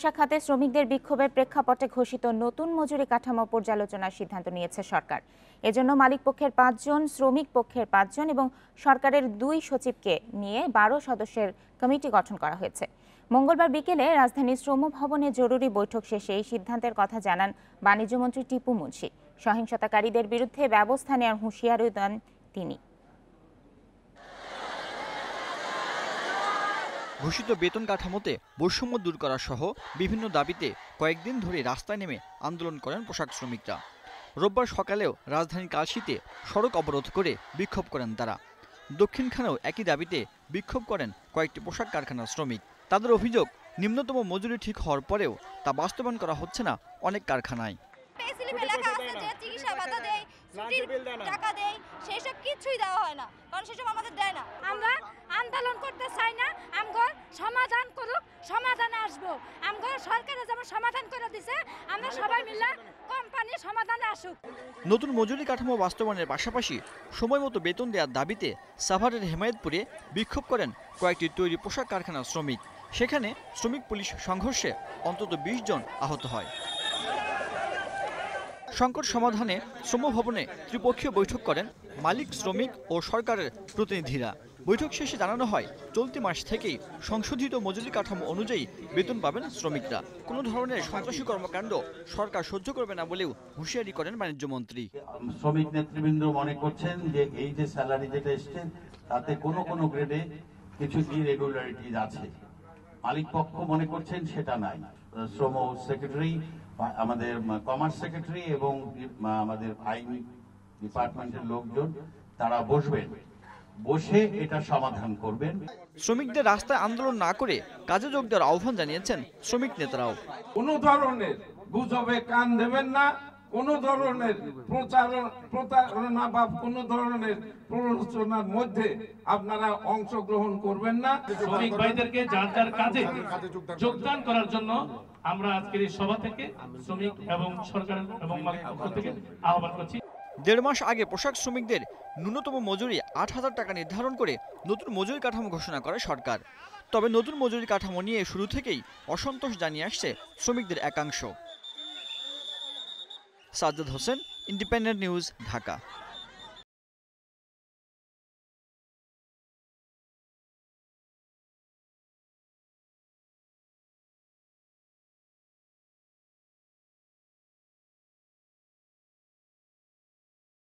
ব্যবসা খাতে শ্রমিকদের বিক্ষোভের প্রেক্ষাপটে ঘোষিত নতুন মজুরি কাঠামো পর্যালোচনার সিদ্ধান্ত নিয়েছে সরকার। এজন্য মালিক পক্ষের ৫ জন, শ্রমিক পক্ষের ৫ জন এবং সরকারের ২ সচিবকে নিয়ে ১২ সদস্যের কমিটি গঠন করা হয়েছে। মঙ্গলবার বিকেলে রাজধানীর শ্রম ভবনে জরুরি বৈঠক শেষে এই সিদ্ধান্তের কথা জানান বাণিজ্যমন্ত্রী টিপু মুন্সি। সহিংসতাকারীদের বিরুদ্ধে ব্যবস্থা নেওয়ার হুঁশিয়ারি দেন তিনি। ঘোষিত বেতন কাঠামোতে বৈষম্য দূর করা সহ বিভিন্ন দাবিতে কয়েকদিন ধরে রাস্তায় নেমে আন্দোলন করেন পোশাক শ্রমিকরা। রোববার সকালেও রাজধানীর কালশীতে সড়ক অবরোধ করে বিক্ষোভ করেন তারা। দক্ষিণখানেও একই দাবিতে বিক্ষোভ করেন কয়েকটি পোশাক কারখানার শ্রমিক। তাদের অভিযোগ, নিম্নতম মজুরি ঠিক হওয়ার পরেও তা বাস্তবায়ন করা হচ্ছে না অনেক কারখানায়। টাকা দেয় সেসব কিছুই দেওয়া হয় না, কারণ সেসব আমাদের দেয় না। আমরা আন্দোলন করতে চাই না, আমগো সমাধান করুক, সমাধানে আসবো। আমগো সরকারে যেমন সমাধান করে দিছে, আমরা সবাই মিলে কোম্পানি সমাধানে আসুক। নতুন মজুরি কাঠামো বাস্তবায়নের পাশাপাশি সময়মতো বেতন দেওয়ার দাবিতে সাভারের হেমায়েতপুরে বিক্ষোভ করেন কয়েকটি তৈরি পোশাক কারখানার শ্রমিক। সেখানে শ্রমিক পুলিশ সংঘর্ষে অন্তত ২০ জন আহত হয়। সংকট সমাধানে শ্রম ভবনে ত্রিপক্ষীয় বৈঠক করেন মালিক, শ্রমিক ও সরকারের প্রতিনিধিরা। বৈঠক শেষে জানানো হয়, চলতি মাস থেকেই সংশোধিত মজুরি কাঠামো অনুযায়ী বেতন পাবেন শ্রমিকরা। কোনো ধরনের সন্ত্রাসী কর্মকাণ্ড সরকার সহ্য করবে না বলেও হুঁশিয়ারি করেন বাণিজ্যমন্ত্রী। শ্রমিক নেতৃবৃন্দ মনে করছেন যে এই যে স্যালারি যেটা এসছে তাতে কোনো গ্রেডে কিছু ইরেগুলারিটিজ আছে। মালিক পক্ষ মনে করছেন সেটা নাই। শ্রম সেক্রেটারি, আমাদের কমার্স সেক্রেটারি এবং আমাদের আইন ডিপার্টমেন্টের লোকজন তারা বসে এটা সমাধান করবেন। শ্রমিকদের রাস্তায় আন্দোলন না করে কাজে যোগ দেওয়ার আহ্বান জানিয়েছেন শ্রমিক নেতারাও। কোনো ধরনের গুজবে কান দেবেন না, কোনো ধরনের প্রতারণা বা কোনো ধরনের প্ররোচনার মধ্যে আপনারা অংশগ্রহণ করবেন না। শ্রমিক ভাইদেরকে যার যার কাজে যোগদান করার জন্য আমরা আজকের এই সভা থেকে শ্রমিক এবং সরকার এবং মালিক পক্ষ থেকে আহ্বান করছি। ১.৫ মাস আগে পোশাক শ্রমিকদের ন্যূনতম মজুরি ৮,০০০ টাকা নির্ধারণ করে নতুন মজুরি কাঠামো ঘোষণা করে সরকার। তবে নতুন মজুরি কাঠামো নিয়ে শুরু থেকেই অসন্তোষ জানিয়ে আসছে শ্রমিকদের একাংশ। Sajjad Hossain, independent news, Dhaka.